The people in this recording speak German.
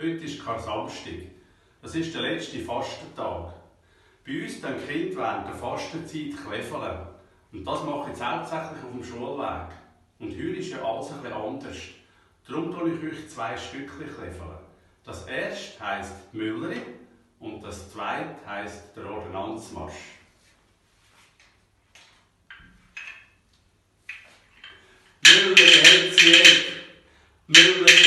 Heute ist Kar-Samstag. Das ist der letzte Fastentag. Bei uns dann die Kinder während der Fastenzeit kläfeln. Und das mache ich jetzt hauptsächlich auf dem Schulweg. Und heute ist ja alles ein bisschen anders. Darum tue ich euch 2 Stückchen kläfeln. Das erste heisst Mülleri und das zweite heisst der Ordnanzmarsch. Mülleri, Hetzieg, Mülleri.